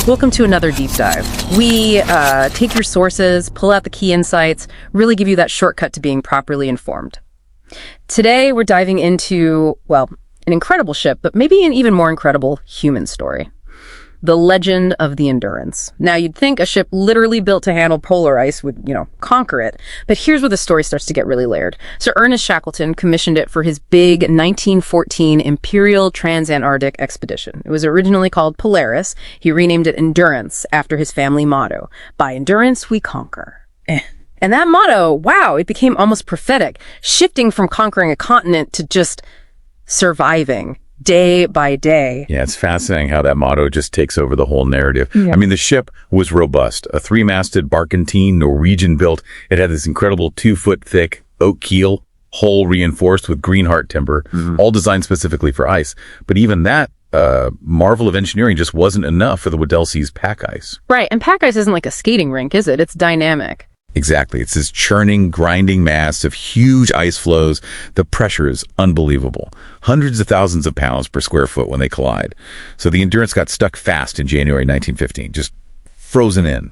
Welcome to another deep dive. We take your sources, pull out the key insights, really give you that shortcut to being properly informed. Today, we're diving into, well, an incredible ship, but maybe an even more incredible human story. The legend of the Endurance. Now, you'd think a ship literally built to handle polar ice would, conquer it. But here's where the story starts to get really layered. Sir Ernest Shackleton commissioned it for his big 1914 Imperial Transantarctic expedition. It was originally called Polaris. He renamed it Endurance after his family motto. By endurance, we conquer. And that motto, wow, it became almost prophetic, shifting from conquering a continent to just surviving day by day. Yeah, it's fascinating how that motto just takes over the whole narrative. Yeah. I mean, the ship was robust, a 3-masted barkentine, Norwegian built. It had this incredible 2-foot thick oak keel, hull reinforced with green heart timber, all designed specifically for ice. But even that marvel of engineering just wasn't enough for the Weddell Sea's pack ice. Right, and pack ice isn't like a skating rink, is it? It's dynamic. Exactly. It's this churning, grinding mass of huge ice flows. The pressure is unbelievable. Hundreds of thousands of pounds per square foot when they collide. So the Endurance got stuck fast in January 1915, just frozen in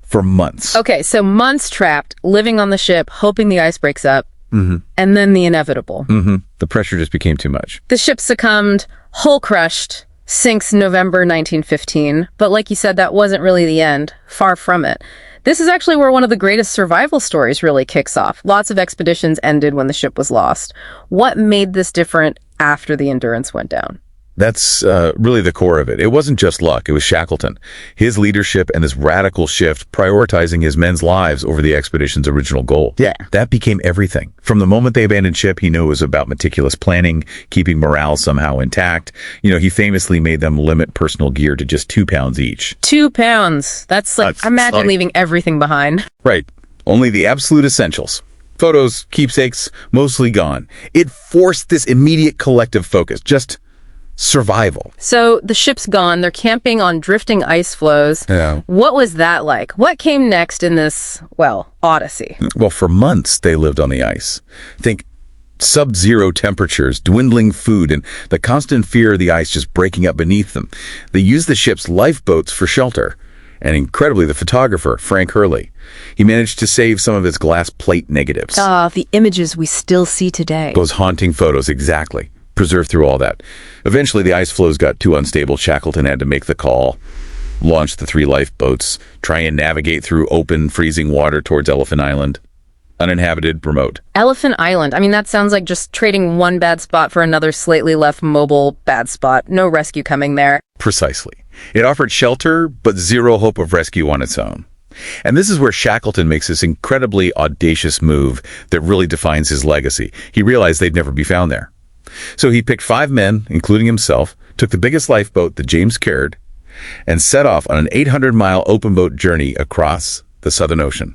for months. Okay, so months trapped, living on the ship, hoping the ice breaks up, and then the inevitable. The pressure just became too much. The ship succumbed, hull crushed, sinks November 1915. But like you said, that wasn't really the end. Far from it. This is actually where one of the greatest survival stories really kicks off. Lots of expeditions ended when the ship was lost. What made this different after the Endurance went down? That's really the core of it. It wasn't just luck. It was Shackleton. His leadership and this radical shift, prioritizing his men's lives over the expedition's original goal. Yeah. That became everything. From the moment they abandoned ship, he knew it was about meticulous planning, keeping morale somehow intact. He famously made them limit personal gear to just 2 pounds each. 2 pounds. That's like, imagine leaving everything behind. Right. Only the absolute essentials. Photos, keepsakes, mostly gone. It forced this immediate collective focus. Just survival. So the ship's gone. They're camping on drifting ice floes. Yeah. What was that like? What came next in this, odyssey? Well, for months they lived on the ice. Think sub-zero temperatures, dwindling food, and the constant fear of the ice just breaking up beneath them. They used the ship's lifeboats for shelter. And incredibly, the photographer, Frank Hurley, he managed to save some of his glass plate negatives. The images we still see today. Those haunting photos, exactly. Preserved through all that. Eventually, the ice floes got too unstable. Shackleton had to make the call, launch the 3 lifeboats, try and navigate through open, freezing water towards Elephant Island. Uninhabited, remote. Elephant Island. I mean, that sounds like just trading one bad spot for another slightly less mobile bad spot. No rescue coming there. Precisely. It offered shelter, but zero hope of rescue on its own. And this is where Shackleton makes this incredibly audacious move that really defines his legacy. He realized they'd never be found there. So he picked 5 men, including himself, took the biggest lifeboat, the James Caird, and set off on an 800-mile open boat journey across the Southern Ocean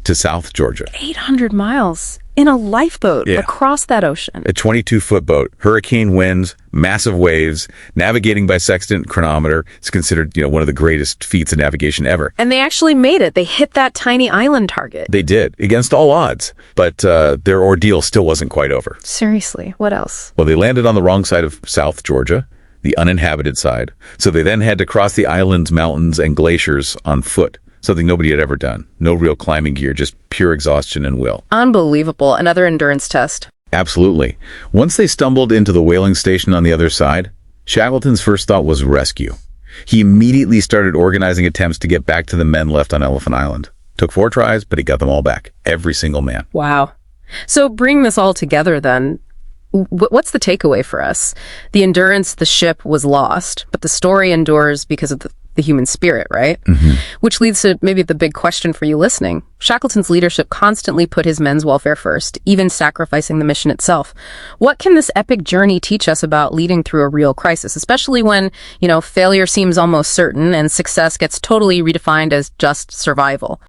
to South Georgia. 800 miles in a lifeboat across that ocean. A 22-foot boat, hurricane winds, massive waves, navigating by sextant chronometer. It's considered, one of the greatest feats of navigation ever. And they actually made it. They hit that tiny island target. They did, against all odds. But their ordeal still wasn't quite over. Seriously, what else? Well, they landed on the wrong side of South Georgia, the uninhabited side. So they then had to cross the island's mountains and glaciers on foot. Something nobody had ever done. No real climbing gear, just pure exhaustion and will. Unbelievable. Another endurance test. Absolutely. Once they stumbled into the whaling station on the other side, Shackleton's first thought was rescue. He immediately started organizing attempts to get back to the men left on Elephant Island. Took 4 tries, but he got them all back. Every single man. Wow. So bring this all together then. What's the takeaway for us? The Endurance, the ship, was lost, but the story endures because of the human spirit, right? Which leads to maybe the big question for you listening. Shackleton's leadership constantly put his men's welfare first, even sacrificing the mission itself. What can this epic journey teach us about leading through a real crisis, especially when, failure seems almost certain and success gets totally redefined as just survival?